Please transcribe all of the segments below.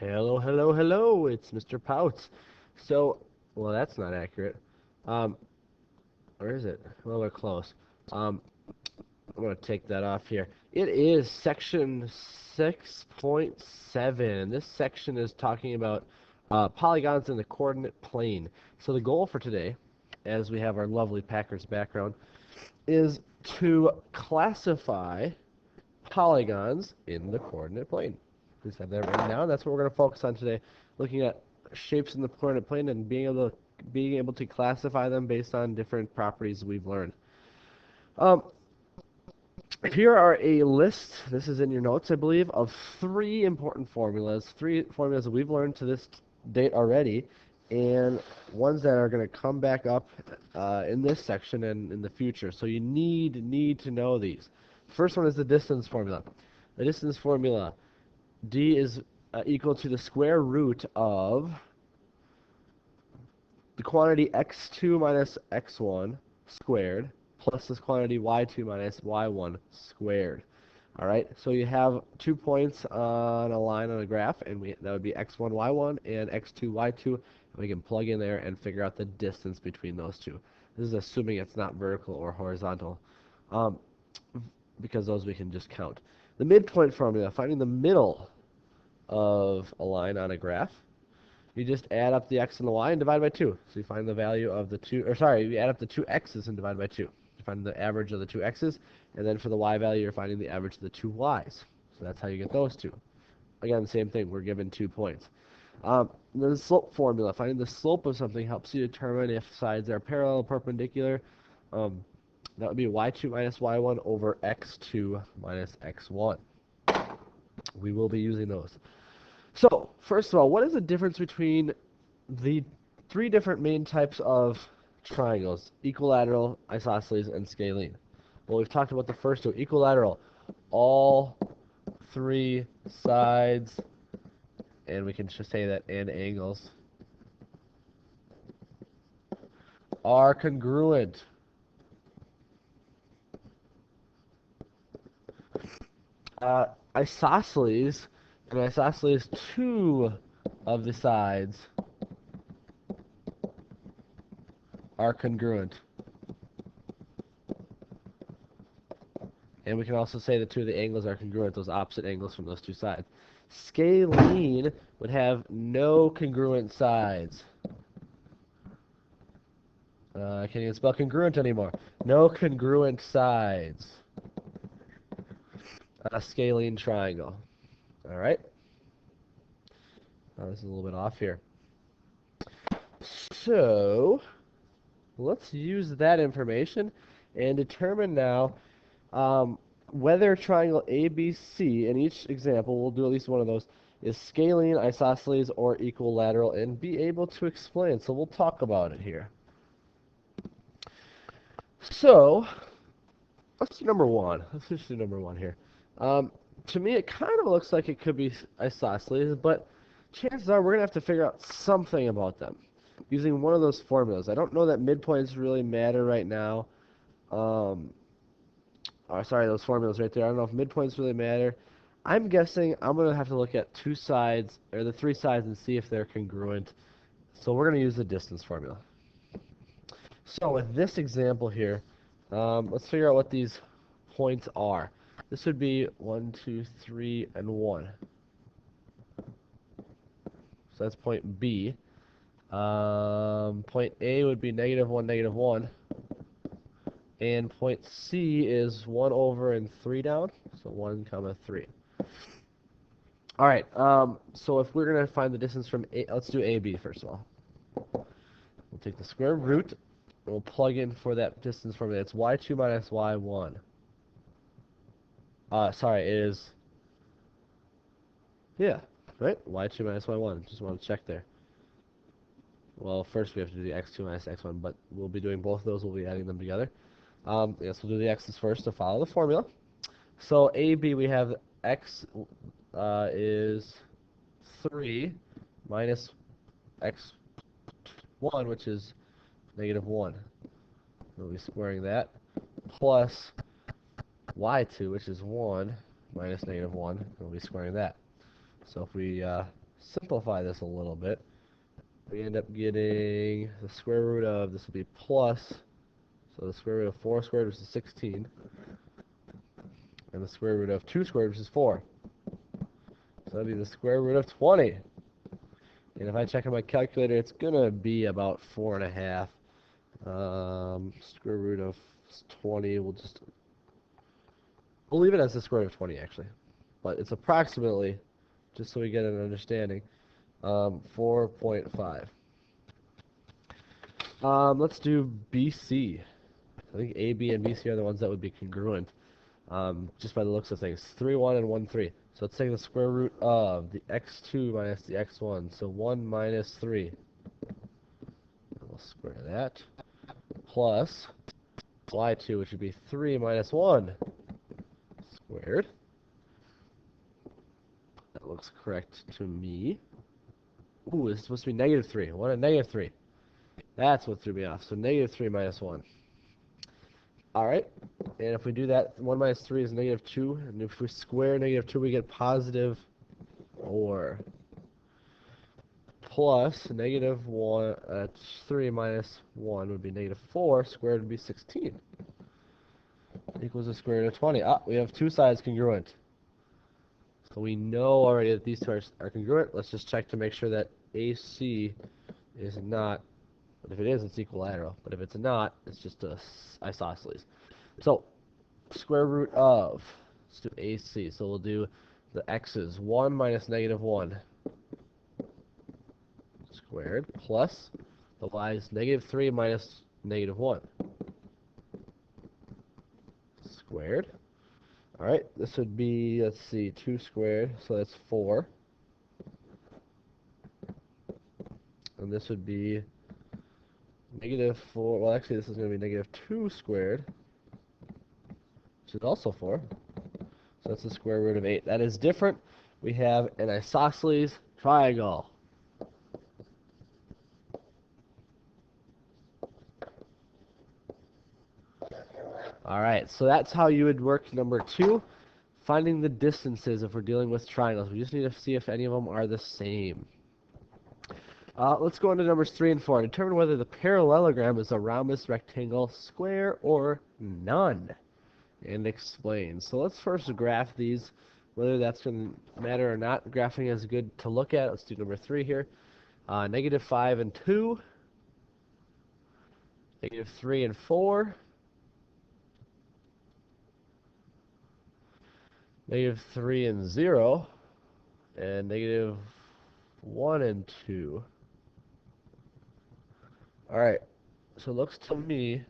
Hello, hello, hello, it's Mr. Pouts. Well, that's not accurate. Um, or is it? Well, we're close. Um, I'm going to take that off here. It is section 6.7. This section is talking about polygons in the coordinate plane. So the goal for today, as we have our lovely Packers background, is to classify polygons in the coordinate plane. Just have that written down. That's what we're going to focus on today, looking at shapes in the coordinate plane and being able to classify them based on different properties we've learned. Um, Here are a list, this is in your notes, I believe, of three important formulas, three formulas that we've learned to this date already, and ones that are going to come back up in this section and in the future. So you need to know these. First one is the distance formula. The distance formula, d is equal to the square root of the quantity x2 minus x1 squared plus this quantity y2 minus y1 squared. All right, so you have 2 points on a line on a graph, and that would be x1, y1, and x2, y2. And we can plug in there and figure out the distance between those two. This is assuming it's not vertical or horizontal, um, because those we can just count. The midpoint formula, finding the middle of a line on a graph. You just add up the x and the y and divide by 2. So you find the value of the two, or sorry, you add up the two x's and divide by 2. You find the average of the two x's, and then for the y value, you're finding the average of the two y's. So that's how you get those two. Again, same thing, we're given 2 points. Then the slope formula, finding the slope of something helps you determine if sides are parallel or perpendicular. That would be y2 minus y1 over x2 minus x1. We will be using those. So, first of all, what is the difference between the three different main types of triangles: equilateral, isosceles, and scalene? Well, we've talked about the first two. Equilateral, all three sides, and we can just say that, and angles, are congruent. Isosceles, and isosceles, two of the sides are congruent. And we can also say that two of the angles are congruent, those opposite angles from those two sides. Scalene would have no congruent sides. I can't even spell congruent anymore. No congruent sides. A scalene triangle. All right? This is a little bit off here. So, let's use that information and determine now whether triangle ABC, in each example, we'll do at least one of those, is scalene, isosceles, or equilateral, and be able to explain. So we'll talk about it here. So, let's do number one. Let's just do number one here. To me, it kind of looks like it could be isosceles, but chances are we're going to have to figure out something about them using one of those formulas. I don't know that midpoints really matter right now. Sorry, those formulas right there. I don't know if midpoints really matter. I'm guessing I'm going to have to look at two sides, or the three sides, and see if they're congruent. So we're going to use the distance formula. So with this example here, let's figure out what these points are. This would be 1, 2, 3, and 1. So that's point B. Point A would be -1, -1. And point C is 1 over and 3 down. So 1, 3. All right, so if we're going to find the distance from A, let's do AB first of all. We'll take the square root, and we'll plug in for that distance formula. It's y2 minus y1. Sorry, it is, yeah, right? Y2 minus y1. Just want to check there. Well, first we have to do the x2 minus x1, but we'll be doing both of those. We'll be adding them together. Yes, we'll do the x's first to follow the formula. So AB, we have x is 3 minus x1, which is -1. We'll be squaring that, plus y2, which is 1 minus -1. We'll be squaring that. So if we simplify this a little bit, we end up getting the square root of, this will be plus, so the square root of 4 squared, which is 16, and the square root of 2 squared, which is 4. So that'd be the square root of 20. And if I check on my calculator, it's going to be about 4.5. Square root of 20, we'll leave it as the square root of 20, actually. But it's approximately, just so we get an understanding, 4.5. Let's do BC. I think A, B, and BC are the ones that would be congruent, just by the looks of things. 3, 1, and 1, 3. So let's take the square root of the x2 minus the x1. So 1 minus 3. We'll square that. Plus y2, which would be 3 minus 1 squared. That looks correct to me. Ooh, it's supposed to be negative 3. 1 and negative 3. That's what threw me off. So negative 3 minus 1. Alright, and if we do that, 1 minus 3 is negative 2. And if we square negative 2, we get positive 4. Plus negative 1, 3 minus 1 would be negative 4. Squared would be 16. Equals the square root of 20. Ah, we have two sides congruent. So we know already that these two are congruent. Let's just check to make sure that AC is not, but if it is, it's equilateral. But if it's not, it's just a isosceles. So, square root of, let's do AC. So we'll do the x's, 1 minus negative 1 squared, plus the y's, negative 3 minus negative 1 squared. Alright, this would be, let's see, 2 squared, so that's 4. And this would be negative 4, well actually this is going to be negative 2 squared, which is also 4. So that's the square root of 8. That is different. We have an isosceles triangle. Alright, so that's how you would work number 2. Finding the distances if we're dealing with triangles. We just need to see if any of them are the same. Let's go on to numbers 3 and 4. Determine whether the parallelogram is a rhombus, rectangle, square, or none. And explain. So let's first graph these, whether that's going to matter or not. Graphing is good to look at. Let's do number 3 here. Negative 5 and 2. Negative 3 and 4. Negative 3 and 0. And negative 1 and 2. Alright, so it looks to me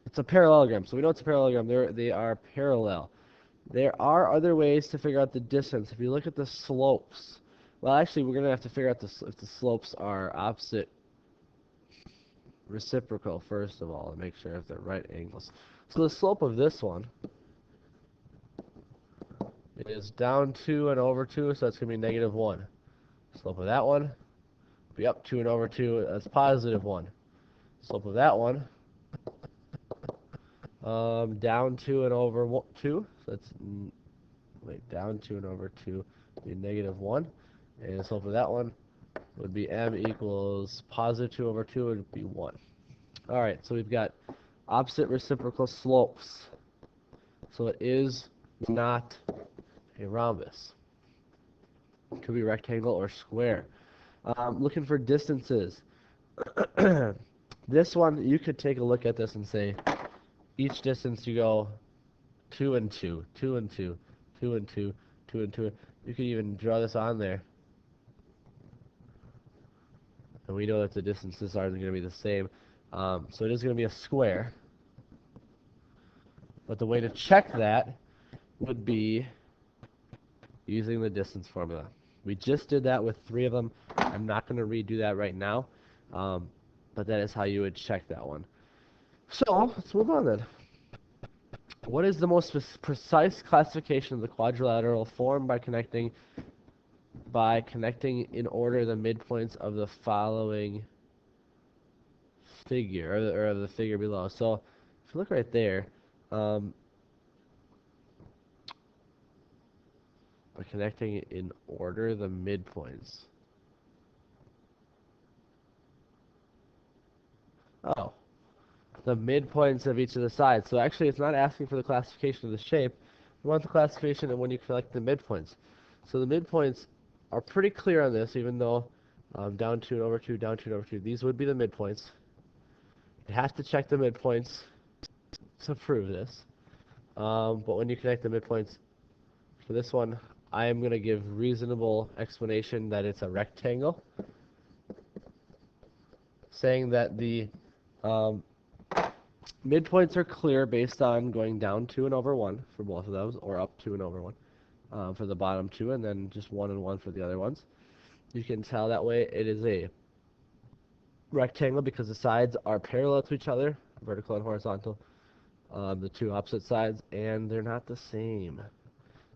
it's a parallelogram. So we know it's a parallelogram. They are parallel. There are other ways to figure out the distance. If you look at the slopes, well, actually, we're going to have to figure out if the slopes are opposite reciprocal, first of all, and make sure if they're right angles. So the slope of this one is down 2 and over 2, so that's going to be negative 1. Slope of that one will be up 2 and over 2, that's positive 1. Slope of that one, down 2 and over 2, so that's, down 2 and over 2 would be negative 1. And the slope of that one would be m equals positive 2 over 2 would be 1. Alright, so we've got opposite reciprocal slopes. So it is not a rhombus. It could be rectangle or square. Looking for distances. This one, you could take a look at this and say, each distance you go 2 and 2, 2 and 2, 2 and 2, 2 and 2. You could even draw this on there. And we know that the distances are going to be the same. So it is going to be a square. But the way to check that would be using the distance formula. We just did that with 3 of them. I'm not going to redo that right now. But that is how you would check that one. So, let's move on then. What is the most precise classification of the quadrilateral formed by connecting in order the midpoints of the following figure, or of the figure below? So, if you look right there, by connecting in order the midpoints. Oh, the midpoints of each of the sides. So actually it's not asking for the classification of the shape. We want the classification of when you collect the midpoints. So the midpoints are pretty clear on this, even though down 2 and over 2, down 2 and over 2. These would be the midpoints. It has to check the midpoints to prove this. But when you connect the midpoints for this one, I am going to give reasonable explanation that it's a rectangle, saying that the midpoints are clear based on going down 2 and over 1 for both of those, or up 2 and over 1 for the bottom 2, and then just 1 and 1 for the other ones. You can tell that way it is a rectangle because the sides are parallel to each other, vertical and horizontal, the two opposite sides, and they're not the same.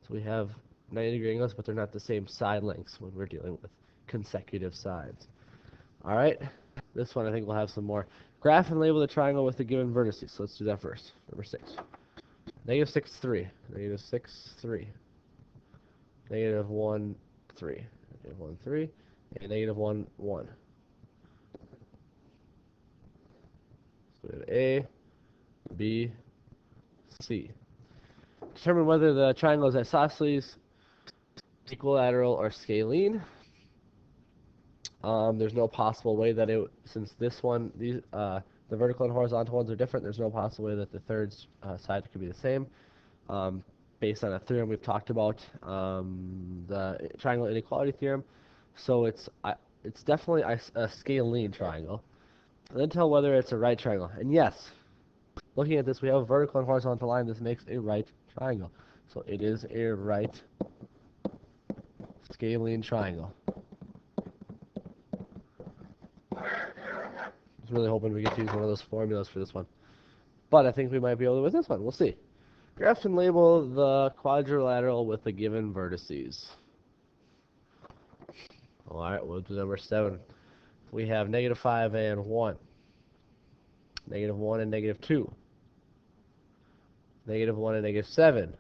So we have 90-degree angles, but they're not the same side lengths when we're dealing with consecutive sides. All right, this one I think we'll have some more. Graph and label the triangle with the given vertices. So let's do that first. Number 6. Negative 6, 3. Negative 6, 3. Negative 1, 3. Negative 1, 3. And negative 1, 1. So we have A, B, C. Determine whether the triangle is isosceles, equilateral, or scalene. There's no possible way that it, since this one, the vertical and horizontal ones are different, there's no possible way that the third side could be the same. Based on a theorem we've talked about, the triangle inequality theorem. So it's definitely a scalene triangle. And then tell whether it's a right triangle. And yes, looking at this, we have a vertical and horizontal line. This makes a right triangle. So it is a right scalene triangle. I was really hoping we could use one of those formulas for this one. But I think we might be able to with this one. We'll see. Graph and label the quadrilateral with the given vertices. Alright, we'll do number 7. We have negative 5 and 1. Negative 1 and negative 2. Negative 1 and negative 7.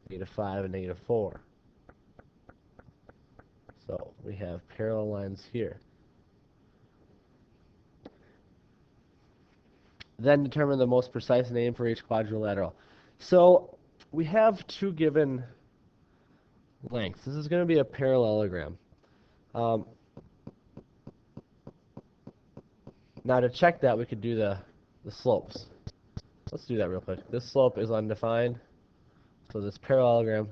Negative 5 and negative 4. So we have parallel lines here. Then determine the most precise name for each quadrilateral. So we have two given lengths. This is going to be a parallelogram. Now to check that, we could do the slopes. Let's do that real quick. This slope is undefined. So this parallelogram,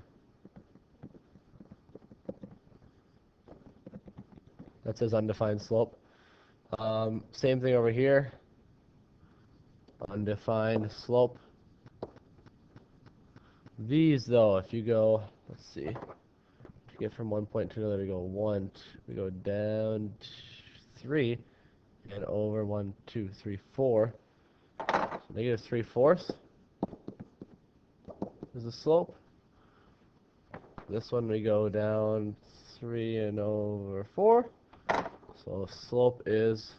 that says undefined slope. Same thing over here. Undefined slope. These, though, if you go, let's see, to get from one point to another, we go 1, 2, we go down 3, and over 1, 2, 3, 4. So negative 3/4 is the slope. This one we go down 3 and over 4. So the slope is,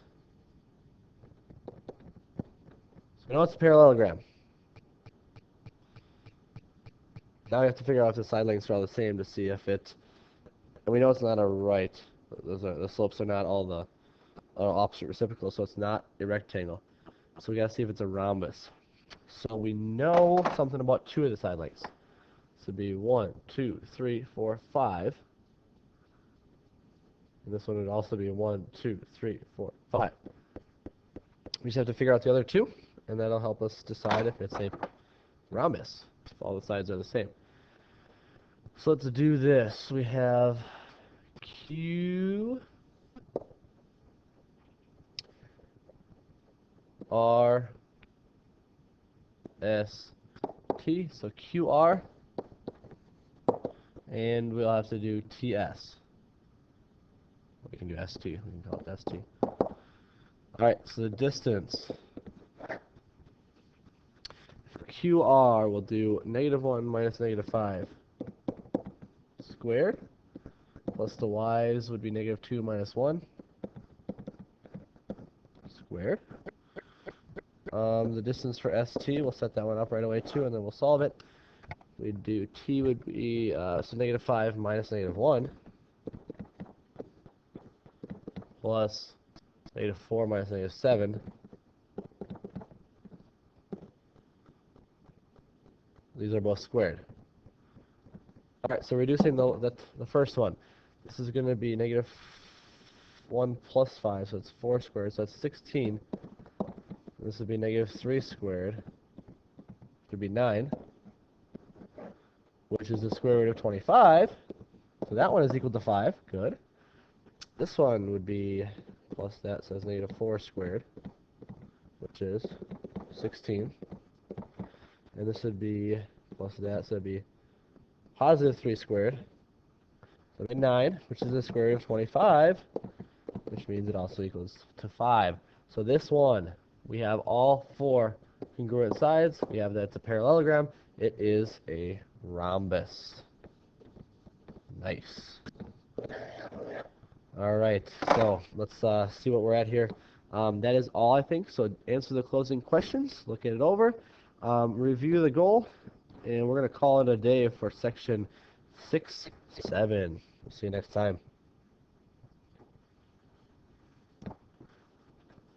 so we know it's a parallelogram. Now we have to figure out if the side lengths are all the same to see if it, and we know it's not a right. The slopes are not all the opposite reciprocal, so it's not a rectangle. So we gotta see if it's a rhombus. So we know something about 2 of the side lengths. This would be 1, 2, 3, 4, 5. And this one would also be 1, 2, 3, 4, 5. We just have to figure out the other 2, and that'll help us decide if it's a rhombus, if all the sides are the same. So let's do this. We have Q, R, S, T. So QR, and we'll have to do TS. We can do ST. We can call it ST. Alright, so the distance. For QR, we'll do -1 minus -5 squared, plus the y's would be -2 minus 1 squared. The distance for ST, we'll set that one up right away too, and then we'll solve it. we'd do t would be, so negative 5 minus negative 1 plus negative 4 minus negative 7. These are both squared. Alright, so reducing the first one. This is going to be negative 1 plus 5, so it's 4 squared, so that's 16. This would be negative 3 squared, which would be 9, which is the square root of 25. So that one is equal to 5. Good. This one would be plus that, so it's negative 4 squared, which is 16. And this would be plus that, so it would be positive 3 squared. So it would be 9, which is the square root of 25, which means it also equals to 5. So this one, we have all 4 congruent sides. We have that's a parallelogram. It is a rhombus. Nice. All right, so let's see what we're at here. That is all, I think. So answer the closing questions, look it over, review the goal, and we're going to call it a day for section 6, 7. See you next time.